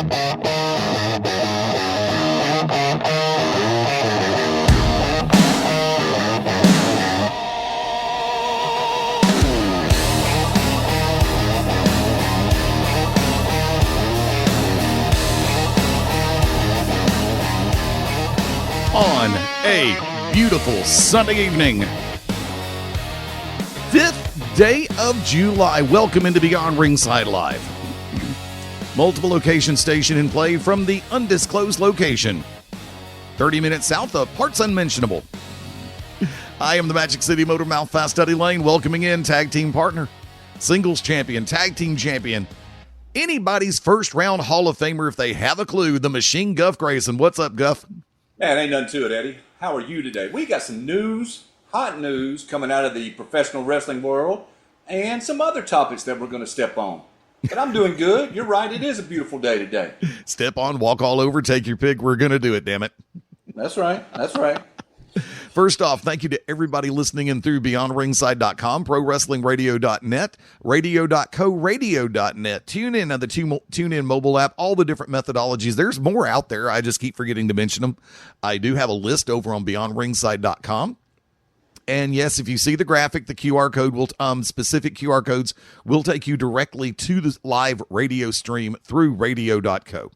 On a beautiful Sunday evening, 5th day of July. Welcome into Beyond Ringside Live. Multiple location station in play from the undisclosed location. 30 minutes south of Parts Unmentionable. I am the Magic City Motor Mouth Fast Eddie Lane, welcoming in tag team partner, singles champion, tag team champion, anybody's first round Hall of Famer if they have a clue, the Machine Guff Grayson. What's up, Guff? Man, ain't nothing to it, Eddie. How are you today? We got some news, hot news coming out of the professional wrestling world and some other topics that we're going to step on. But I'm doing good. You're right. It is a beautiful day today. Step on, walk all over, take your pick. We're going to do it, damn it. That's right. That's right. First off, thank you to everybody listening in through BeyondRingside.com, ProWrestlingRadio.net, Radio.co, Radio.net, TuneIn and the TuneIn mobile app, all the different methodologies. There's more out there. I just keep forgetting to mention them. I do have a list over on BeyondRingside.com. And yes, if you see the graphic, the QR code will, specific QR codes will take you directly to the live radio stream through Radio.co.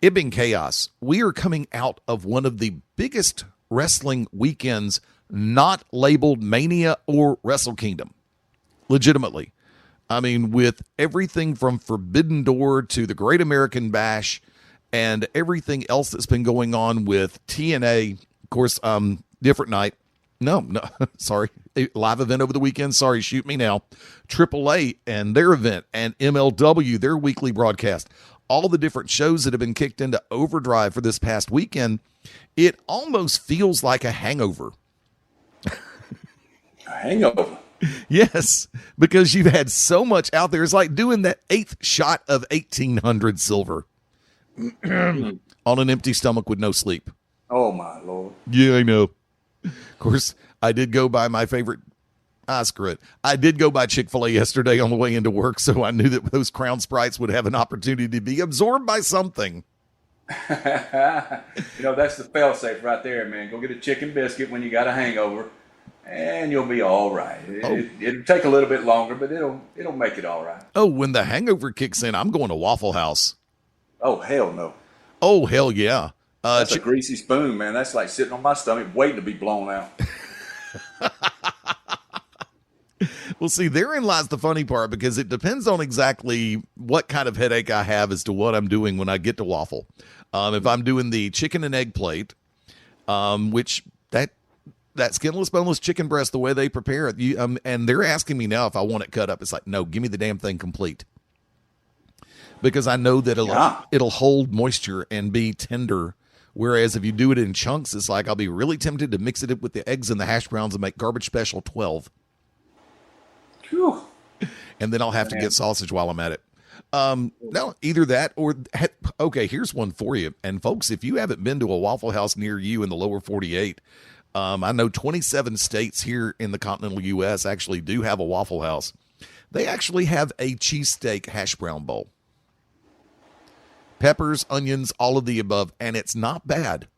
It been chaos. We are coming out of one of the biggest wrestling weekends not labeled Mania or Wrestle Kingdom. Legitimately. I mean, with everything from Forbidden Door to the Great American Bash and everything else that's been going on with TNA, of course, different night. No, sorry. A live event over the weekend. Sorry, shoot me now. AAA and their event and MLW, their weekly broadcast. All the different shows that have been kicked into overdrive for this past weekend, it almost feels like a hangover. A hangover? Yes, because you've had so much out there. It's like doing that 8th shot of 1800 silver on an empty stomach with no sleep. Oh, my Lord. Yeah, I know. Of course, I did go by my favorite... screw it. I did go by Chick-fil-A yesterday on the way into work, so I knew that those Crown Sprites would have an opportunity to be absorbed by something. That's the fail-safe right there, man. Go get a chicken biscuit when you got a hangover, and you'll be all right. It'll take a little bit longer, but it'll make it all right. Oh, when the hangover kicks in, I'm going to Waffle House. Oh, hell no. Oh, hell yeah. That's a greasy spoon, man. That's like sitting on my stomach waiting to be blown out. Well, see, therein lies the funny part, because it depends on exactly what kind of headache I have as to what I'm doing when I get to Waffle. If I'm doing the chicken and egg plate, which that skinless, boneless chicken breast, the way they prepare it, and they're asking me now if I want it cut up. It's like, no, give me the damn thing complete. Because I know that it'll hold moisture and be tender. Whereas if you do it in chunks, it's like I'll be really tempted to mix it with the eggs and the hash browns and make garbage special 12. Whew. And then I'll have to get sausage while I'm at it. No, either that or, okay, here's one for you. And folks, if you haven't been to a Waffle House near you in the lower 48, I know 27 states here in the continental U.S. actually do have a Waffle House. They actually have a cheesesteak hash brown bowl. Peppers, onions, all of the above, and it's not bad.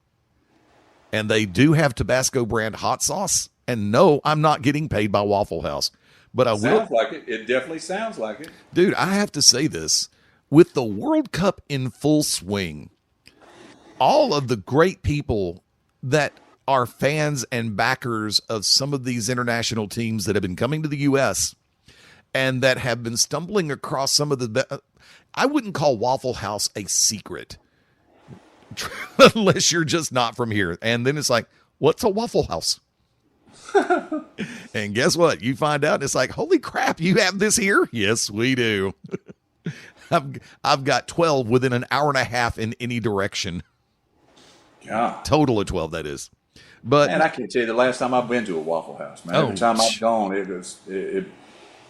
And they do have Tabasco brand hot sauce. And no, I'm not getting paid by Waffle House. But I will. Sounds like it. It definitely sounds like it. Dude, I have to say this. With the World Cup in full swing, all of the great people that are fans and backers of some of these international teams that have been coming to the U.S. and that have been stumbling across some of the... I wouldn't call Waffle House a secret unless you're just not from here. And then it's like, what's a Waffle House? And guess what? You find out, it's like, holy crap, you have this here? Yes, we do. I've got 12 within an hour and a half in any direction. Yeah. Total of 12, that is. But man, I can't tell you the last time I've been to a Waffle House, man. Every time I've gone,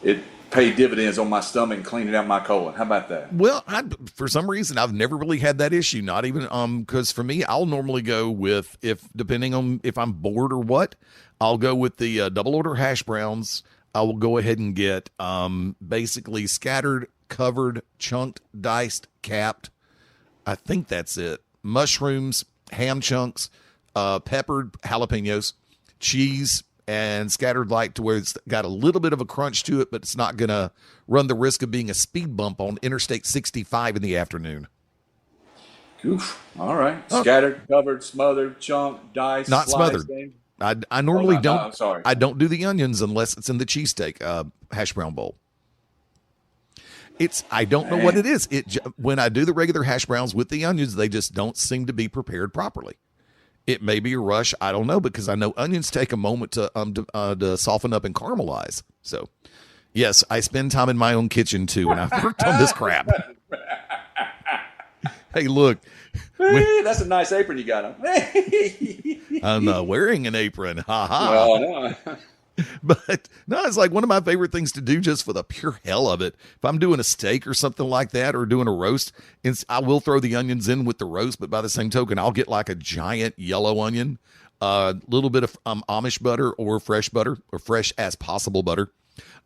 it paid dividends on my stomach and cleaning out my colon. How about that? Well, for some reason, I've never really had that issue. Not even because for me, I'll normally go with, depending on if I'm bored or what, I'll go with the double order hash browns. I will go ahead and get basically scattered covered, chunked, diced, capped. I think that's it. Mushrooms, ham chunks, peppered jalapenos, cheese, and scattered light to where it's got a little bit of a crunch to it, but it's not going to run the risk of being a speed bump on Interstate 65 in the afternoon. Oof. All right. Scattered, covered, smothered, chunked, diced, not sliced, smothered. I normally don't. I'm sorry. I don't do the onions unless it's in the cheesesteak hash brown bowl. I don't know what it is. When I do the regular hash browns with the onions, they just don't seem to be prepared properly. It may be a rush. I don't know, because I know onions take a moment to soften up and caramelize. So, yes, I spend time in my own kitchen too, and I've worked on this crap. Hey, look. That's a nice apron you got on. I'm wearing an apron. Ha ha. Well, But no, it's like one of my favorite things to do just for the pure hell of it. If I'm doing a steak or something like that, or doing a roast, I will throw the onions in with the roast, but by the same token, I'll get like a giant yellow onion, a little bit of Amish butter or fresh as possible butter,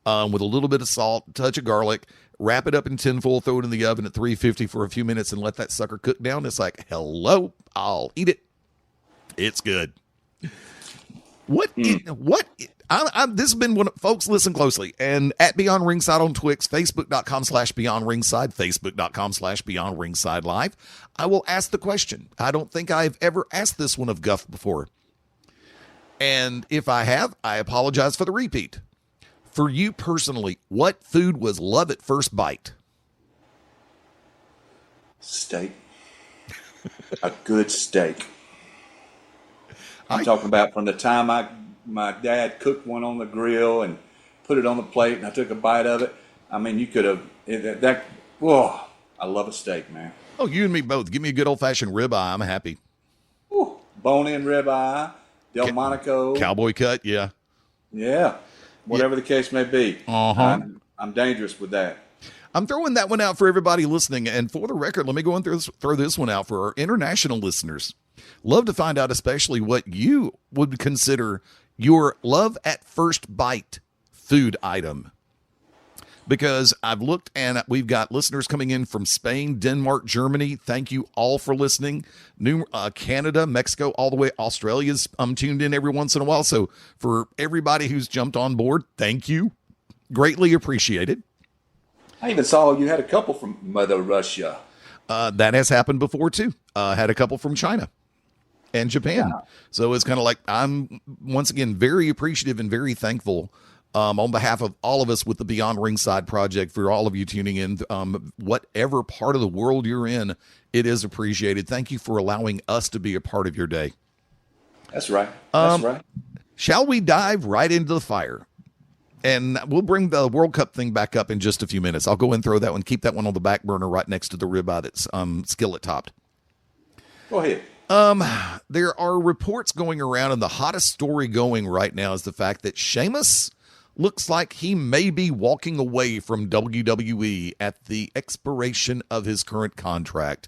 with a little bit of salt, touch of garlic, wrap it up in tinfoil, throw it in the oven at 350 for a few minutes, and let that sucker cook down. It's like, hello, I'll eat it. It's good. This has been one of, folks, listen closely. And at Beyond Ringside on Twix, Facebook.com/Beyond Ringside, Facebook.com/Beyond Ringside Live. I will ask the question. I don't think I've ever asked this one of Guff before. And if I have, I apologize for the repeat. For you personally, what food was love at first bite? Steak. A good steak. I'm talking about from the time my dad cooked one on the grill and put it on the plate, and I took a bite of it. I mean, you could have that. Whoa! I love a steak, man. Oh, you and me both. Give me a good old-fashioned ribeye. I'm happy. Ooh, bone-in ribeye, Delmonico, cowboy cut. Yeah. Whatever the case may be. I'm dangerous with that. I'm throwing that one out for everybody listening. And for the record, let me go and throw this one out for our international listeners. Love to find out especially what you would consider your love at first bite food item. Because I've looked and we've got listeners coming in from Spain, Denmark, Germany. Thank you all for listening. Canada, Mexico, all the way. Australia's tuned in every once in a while. So for everybody who's jumped on board, thank you. Greatly appreciated. I even saw you had a couple from Mother Russia. That has happened before too. Had a couple from China and Japan. Yeah. So it's kind of like, I'm once again very appreciative and very thankful on behalf of all of us with the Beyond Ringside project, for all of you tuning in, whatever part of the world you're in, it is appreciated. Thank you for allowing us to be a part of your day. That's right. That's right. Shall we dive right into the fire? And we'll bring the World Cup thing back up in just a few minutes. I'll go and throw that one, keep that one on the back burner right next to the ribeye that's skillet topped. Go ahead. There are reports going around, and the hottest story going right now is the fact that Sheamus looks like he may be walking away from WWE at the expiration of his current contract.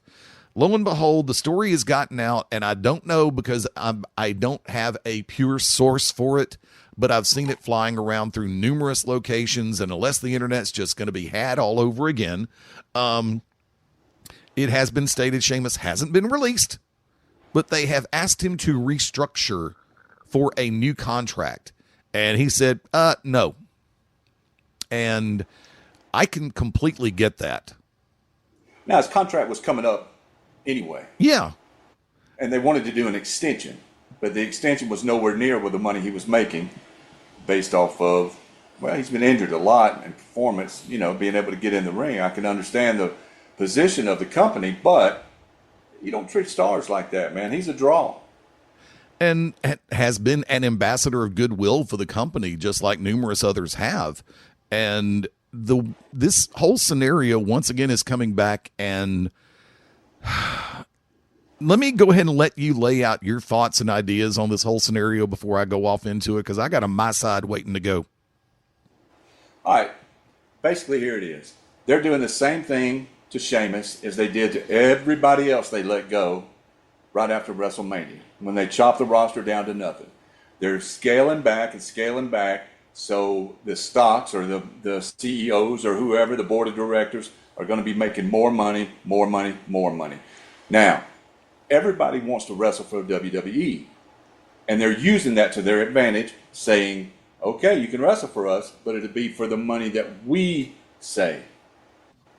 Lo and behold, the story has gotten out, and I don't know because I don't have a pure source for it, but I've seen it flying around through numerous locations, and unless the internet's just going to be had all over again, it has been stated Sheamus hasn't been released, but they have asked him to restructure for a new contract. And he said, no. And I can completely get that. Now, his contract was coming up anyway. Yeah. And they wanted to do an extension, but the extension was nowhere near with the money he was making based off of, well, he's been injured a lot in performance, being able to get in the ring. I can understand the position of the company, but you don't treat stars like that, man. He's a draw. And has been an ambassador of goodwill for the company, just like numerous others have. And this whole scenario, once again, is coming back. And let me go ahead and let you lay out your thoughts and ideas on this whole scenario before I go off into it, because I got on my side waiting to go. All right. Basically, here it is. They're doing the same thing to Sheamus as they did to everybody else they let go right after WrestleMania, when they chopped the roster down to nothing. They're scaling back and scaling back So the stocks or the CEOs or whoever, the board of directors, are going to be making more money, more money, more money. Now, everybody wants to wrestle for WWE, and they're using that to their advantage, saying, okay, you can wrestle for us, but it'll be for the money that we say.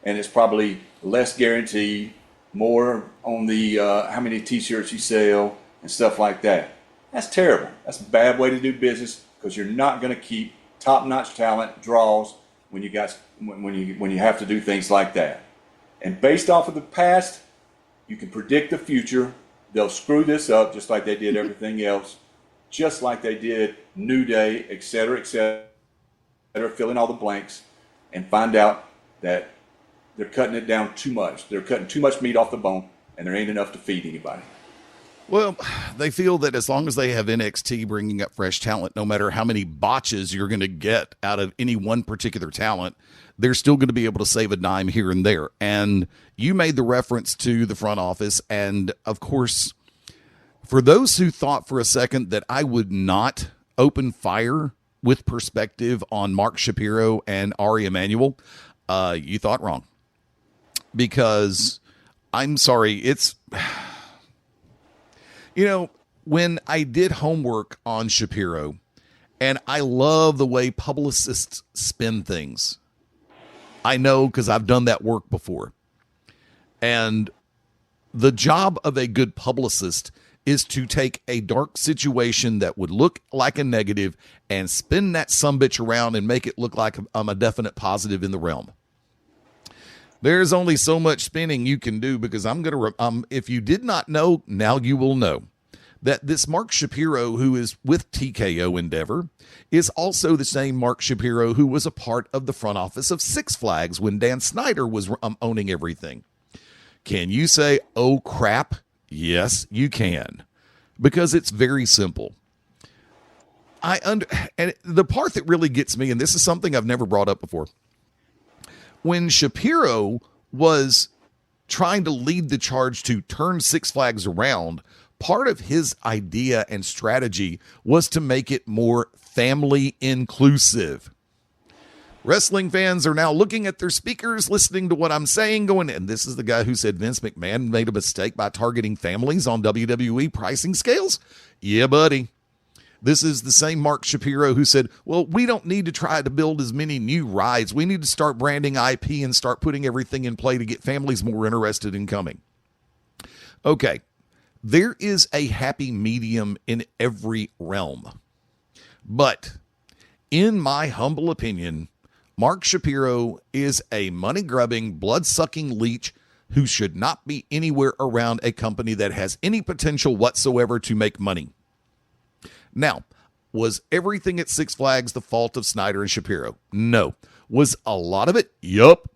And it's probably less guaranteed, more on the how many T-shirts you sell and stuff like that. That's terrible. That's a bad way to do business, because you're not going to keep top-notch talent, draws, when you have to do things like that. And based off of the past, you can predict the future. They'll screw this up just like they did everything else, just like they did New Day, et cetera, fill in all the blanks, and find out that they're cutting it down too much. They're cutting too much meat off the bone, and there ain't enough to feed anybody. Well, they feel that as long as they have NXT bringing up fresh talent, no matter how many botches you're going to get out of any one particular talent, they're still going to be able to save a dime here and there. And you made the reference to the front office. And of course, for those who thought for a second that I would not open fire with perspective on Mark Shapiro and Ari Emanuel, you thought wrong. Because I'm sorry, it's... You know, when I did homework on Shapiro, and I love the way publicists spin things. I know because I've done that work before. And the job of a good publicist is to take a dark situation that would look like a negative and spin that sumbitch around and make it look like I'm a definite positive in the realm. There's only so much spinning you can do, because I'm going to, if you did not know, now you will know that this Mark Shapiro, who is with TKO Endeavor, is also the same Mark Shapiro who was a part of the front office of Six Flags when Dan Snyder was owning everything. Can you say, oh crap? Yes, you can, because it's very simple. And the part that really gets me, and this is something I've never brought up before, when Shapiro was trying to lead the charge to turn Six Flags around, part of his idea and strategy was to make it more family inclusive. Wrestling fans are now looking at their speakers, listening to what I'm saying, going, and this is the guy who said Vince McMahon made a mistake by targeting families on WWE pricing scales? Yeah, buddy. This is the same Mark Shapiro who said, well, we don't need to try to build as many new rides. We need to start branding IP and start putting everything in play to get families more interested in coming. Okay, there is a happy medium in every realm. But in my humble opinion, Mark Shapiro is a money-grubbing, blood-sucking leech who should not be anywhere around a company that has any potential whatsoever to make money. Now, was everything at Six Flags the fault of Snyder and Shapiro? No. Was a lot of it? Yup.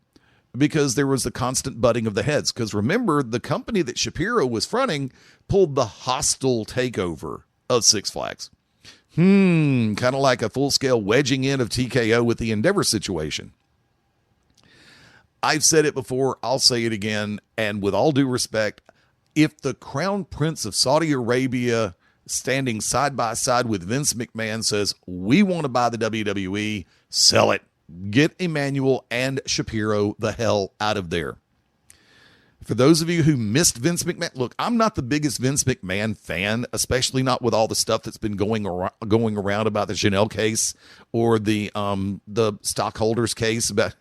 Because there was a constant butting of the heads. Because remember, the company that Shapiro was fronting pulled the hostile takeover of Six Flags. Kind of like a full-scale wedging in of TKO with the Endeavor situation. I've said it before, I'll say it again, and with all due respect, if the Crown Prince of Saudi Arabia standing side by side with Vince McMahon says, we want to buy the WWE, sell it. Get Emanuel and Shapiro the hell out of there. For those of you who missed Vince McMahon, look, I'm not the biggest Vince McMahon fan, especially not with all the stuff that's been going around about the Chanel case or the stockholders case. About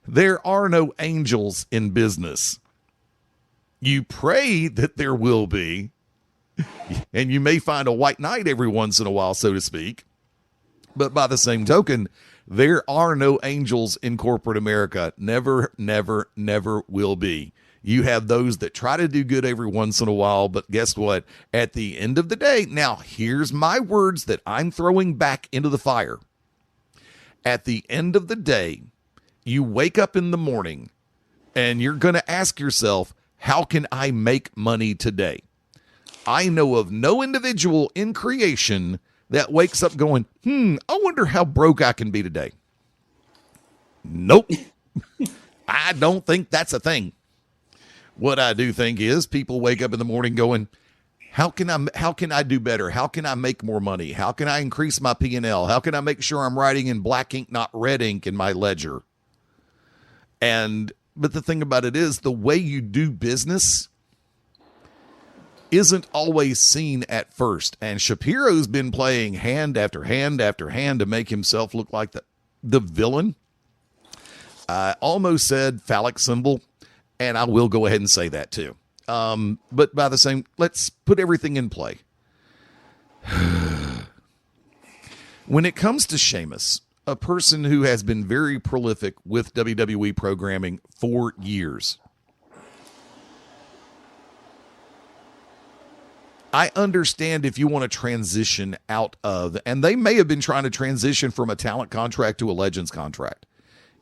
there are no angels in business. You pray that there will be, and you may find a white knight every once in a while, so to speak. But by the same token, there are no angels in corporate America. Never, never, never will be. You have those that try to do good every once in a while, but guess what? At the end of the day, now here's my words that I'm throwing back into the fire. At the end of the day, you wake up in the morning and you're going to ask yourself, how can I make money today? I know of no individual in creation that wakes up going, I wonder how broke I can be today. Nope. I don't think that's a thing. What I do think is people wake up in the morning going, How can I do better? How can I make more money? How can I increase my P&L? How can I make sure I'm writing in black ink, not red ink in my ledger? But the thing about it is, the way you do business isn't always seen at first. And Shapiro's been playing hand after hand after hand to make himself look like the villain. I almost said phallic symbol, and I will go ahead and say that too. But by the same, let's put everything in play. When it comes to Sheamus, a person who has been very prolific with WWE programming for years, I understand if you want to transition out of, and they may have been trying to transition from a talent contract to a Legends contract.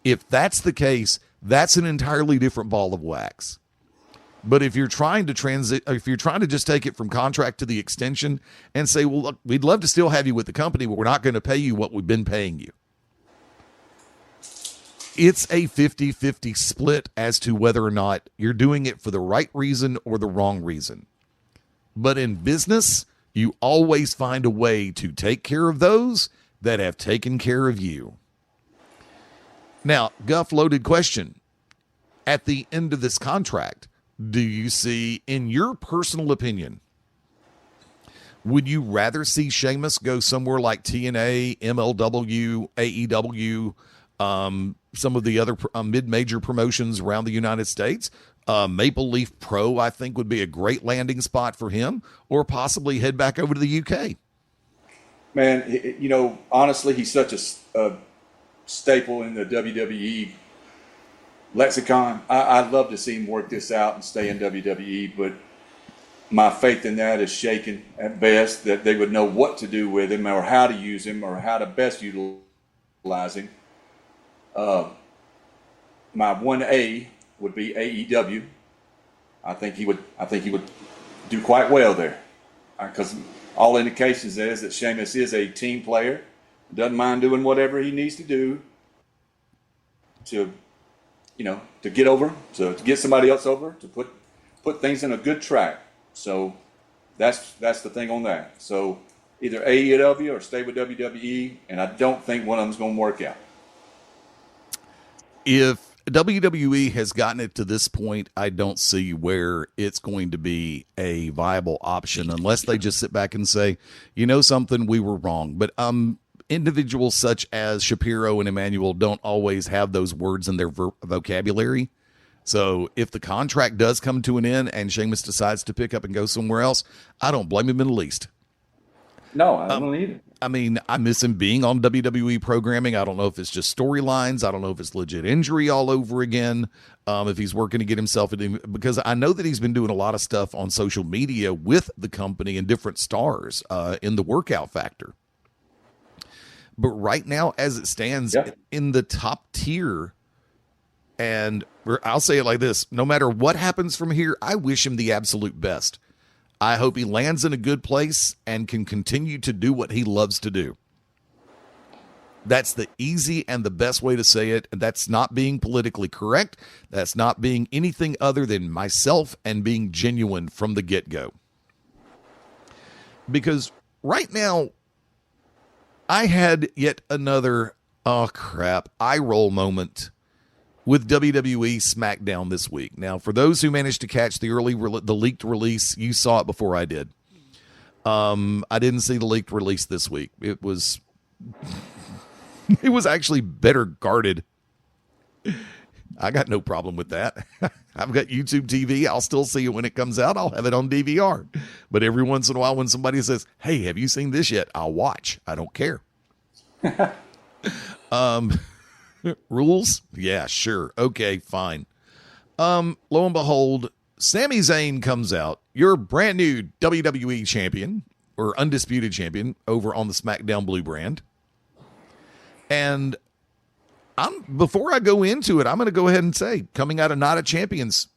If that's the case, that's an entirely different ball of wax. But if you're trying to if you're trying to just take it from contract to the extension and say, well, look, we'd love to still have you with the company, but we're not going to pay you what we've been paying you. It's a 50-50 split as to whether or not you're doing it for the right reason or the wrong reason. But in business, you always find a way to take care of those that have taken care of you. Now, Guff, loaded question. At the end of this contract, do you see, in your personal opinion, would you rather see Sheamus go somewhere like TNA, MLW, AEW, some of the other mid-major promotions around the United States? Maple Leaf Pro, I think, would be a great landing spot for him, or possibly head back over to the UK. Man, honestly, he's such a staple in the WWE lexicon. I'd love to see him work this out and stay in WWE, but my faith in that is shaken at best, that they would know what to do with him or how to use him or how to best utilize him. My 1A would be AEW. I think he would do quite well there, because all indications is that Sheamus is a team player, doesn't mind doing whatever he needs to do to get over, to get somebody else over, to put things in a good track. So that's the thing on that. So either AEW or stay with WWE, and I don't think one of them's going to work out. If WWE has gotten it to this point, I don't see where it's going to be a viable option unless they just sit back and say, you know something, we were wrong. But individuals such as Shapiro and Emmanuel don't always have those words in their vocabulary. So if the contract does come to an end and Sheamus decides to pick up and go somewhere else, I don't blame him in the least. No, I don't either. I mean, I miss him being on WWE programming. I don't know if it's just storylines. I don't know if it's legit injury all over again. If he's working to get himself in, because I know that he's been doing a lot of stuff on social media with the company and different stars in the Workout Factor. But right now, as it stands, in the top tier, and I'll say it like this, no matter what happens from here, I wish him the absolute best. I hope he lands in a good place and can continue to do what he loves to do. That's the easy and the best way to say it. And that's not being politically correct. That's not being anything other than myself and being genuine from the get-go. Because right now, I had yet another, eye roll moment with WWE SmackDown this week. Now, for those who managed to catch the leaked release, you saw it before I did. I didn't see the leaked release this week. It was actually better guarded. I got no problem with that. I've got YouTube TV. I'll still see it when it comes out. I'll have it on DVR. But every once in a while when somebody says, hey, have you seen this yet? I'll watch. I don't care. Rules? Yeah, sure. Okay, fine. Lo and behold, Sami Zayn comes out, your brand new WWE champion, or undisputed champion, over on the SmackDown Blue brand. And before I go into it, I'm going to go ahead and say, coming out of Night of Champions,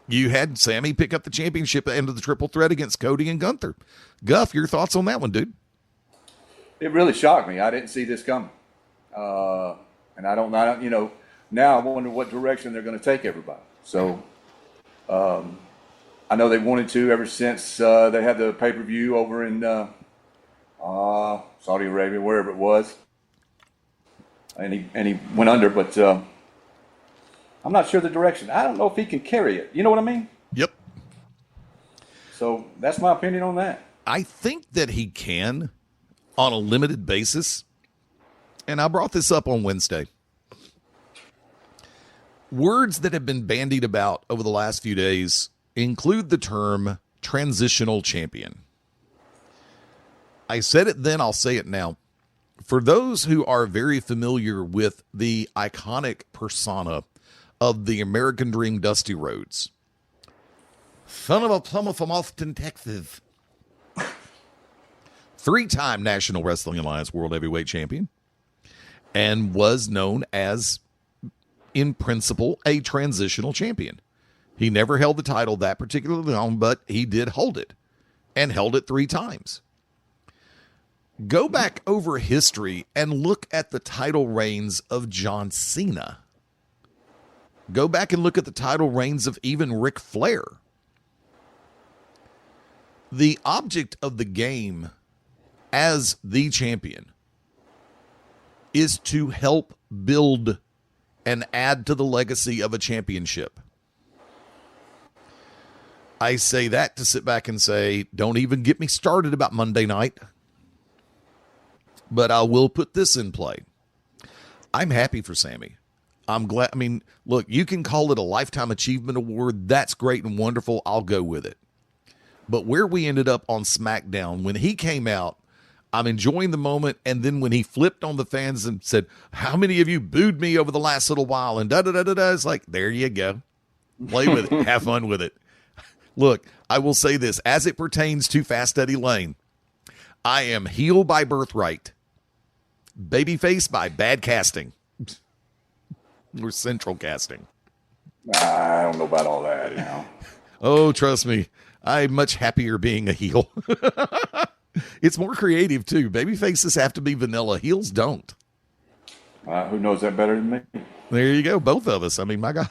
you had Sami pick up the championship at the end of the triple threat against Cody and Gunther. Guff, your thoughts on that one, dude? It really shocked me. I didn't see this coming. And I don't, now I wonder what direction they're going to take everybody. So, I know they wanted to ever since they had the pay-per-view over in Saudi Arabia, wherever it was, and he went under. But I'm not sure the direction. I don't know if he can carry it. You know what I mean? Yep. So that's my opinion on that. I think that he can on a limited basis. And I brought this up on Wednesday. Words that have been bandied about over the last few days include the term transitional champion. I said it then, I'll say it now. For those who are very familiar with the iconic persona of the American Dream, Dusty Rhodes, son of a plumber from Austin, Texas, 3-time National Wrestling Alliance World Heavyweight Champion, and was known as, in principle, a transitional champion. He never held the title that particularly long, but he did hold it, and held it 3 times. Go back over history and look at the title reigns of John Cena. Go back and look at the title reigns of even Ric Flair. The object of the game as the champion is to help build and add to the legacy of a championship. I say that to sit back and say, don't even get me started about Monday night. But I will put this in play. I'm happy for Sammy. I'm glad. I mean, look, you can call it a Lifetime Achievement Award. That's great and wonderful. I'll go with it. But where we ended up on SmackDown, when he came out, I'm enjoying the moment. And then when he flipped on the fans and said, how many of you booed me over the last little while? And da-da-da-da-da, it's like, there you go. Play with it. Have fun with it. Look, I will say this. As it pertains to Fast Eddie Lane, I am heel by birthright. Babyface by bad casting. Or central casting. I don't know about all that now. Oh, trust me. I'm much happier being a heel. It's more creative, too. Babyfaces have to be vanilla. Heels don't. Who knows that better than me? There you go. Both of us. I mean, my God.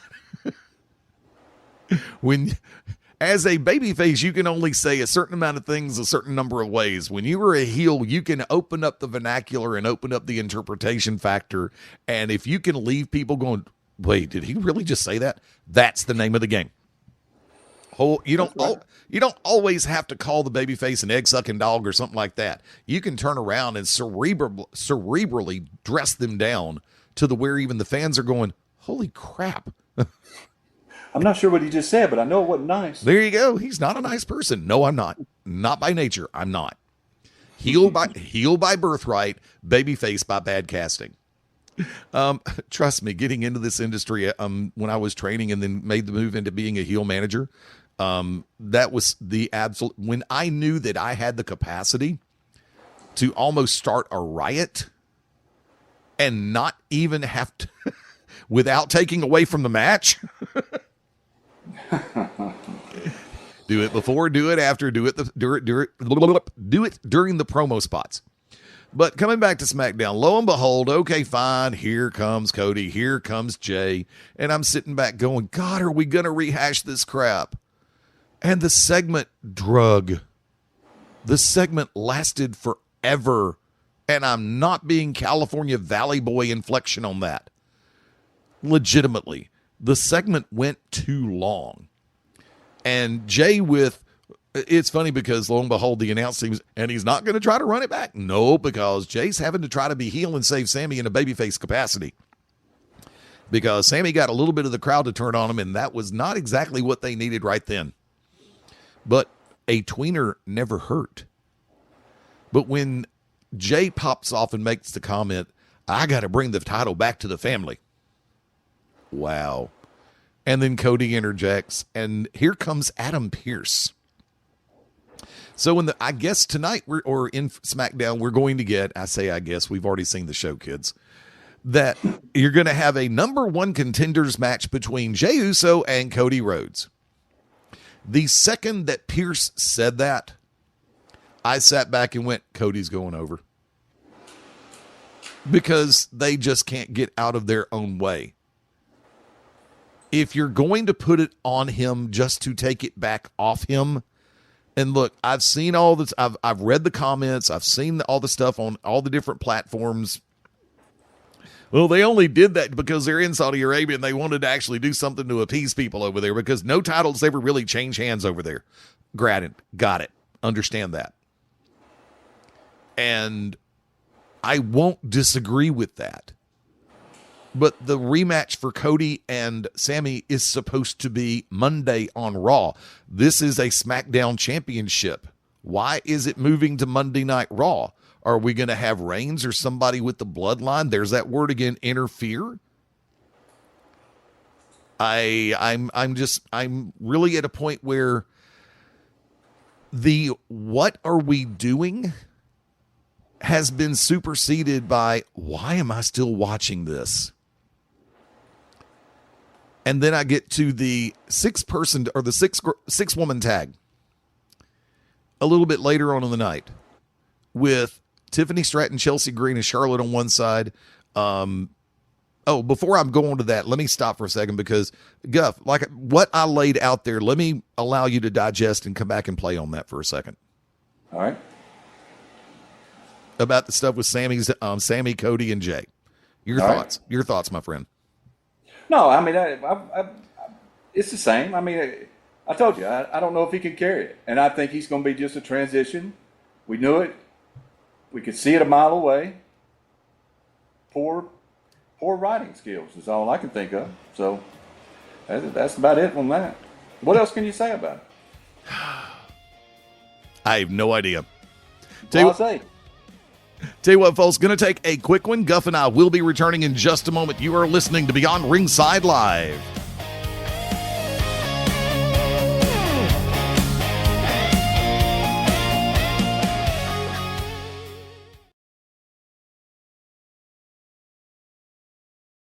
As a babyface, you can only say a certain amount of things a certain number of ways. When you are a heel, you can open up the vernacular and open up the interpretation factor. And if you can leave people going, wait, did he really just say that? That's the name of the game. You don't always have to call the babyface an egg-sucking dog or something like that. You can turn around and cerebrally dress them down to the where even the fans are going, holy crap. I'm not sure what he just said, but I know it wasn't nice. There you go. He's not a nice person. No, I'm not. Not by nature. I'm not. Heel by birthright, babyface by bad casting. Trust me, getting into this industry, when I was training and then made the move into being a heel manager, that was the absolute, when I knew that I had the capacity to almost start a riot and not even have to, without taking away from the match. Do it before, do it after, do it during the promo spots. But coming back to SmackDown, lo and behold, okay, fine, here comes Cody, here comes Jay, and I'm sitting back going, God, are we going to rehash this crap? And the segment lasted forever, and I'm not being California Valley Boy inflection on that. Legitimately, the segment went too long. And Jay it's funny because lo and behold, the announce team, and he's not going to try to run it back. No, because Jay's having to try to be heel and save Sammy in a babyface capacity. Because Sammy got a little bit of the crowd to turn on him, and that was not exactly what they needed right then. But a tweener never hurt. But when Jay pops off and makes the comment, I got to bring the title back to the family. Wow. And then Cody interjects, and here comes Adam Pearce. So I guess tonight or in SmackDown, we're going to get, I say I guess, we've already seen the show, kids, that you're going to have a number 1 contenders match between Jey Uso and Cody Rhodes. The second that Pearce said that, I sat back and went, Cody's going over. Because they just can't get out of their own way. if you're going to put it on him just to take it back off him, and look, I've seen all this. I've read the comments. I've seen all the stuff on all the different platforms. Well, they only did that because they're in Saudi Arabia and they wanted to actually do something to appease people over there because no titles ever really change hands over there. Granted, got it. Understand that. And I won't disagree with that. But the rematch for Cody and Sammy is supposed to be Monday on Raw. This is a SmackDown championship. Why is it moving to Monday Night Raw? Are we going to have Reigns or somebody with the bloodline? There's that word again, interfere. I'm really at a point where the what are we doing has been superseded by why am I still watching this? And then I get to the 6-person or the 6-woman tag a little bit later on in the night with Tiffany Stratton, Chelsea Green, and Charlotte on one side. Before I'm going to that, let me stop for a second because, Guff, like what I laid out there, let me allow you to digest and come back and play on that for a second. All right. About the stuff with Sammy, Cody, and Jay. Your thoughts. Your thoughts, my friend. No, I mean, it's the same. I mean, I told you, I don't know if he can carry it. And I think he's going to be just a transition. We knew it. We could see it a mile away. Poor writing skills is all I can think of. So that's about it on that. What else can you say about it? I have no idea. I'll say. Tell you what, folks, going to take a quick one. Guff and I will be returning in just a moment. You are listening to Beyond Ringside Live.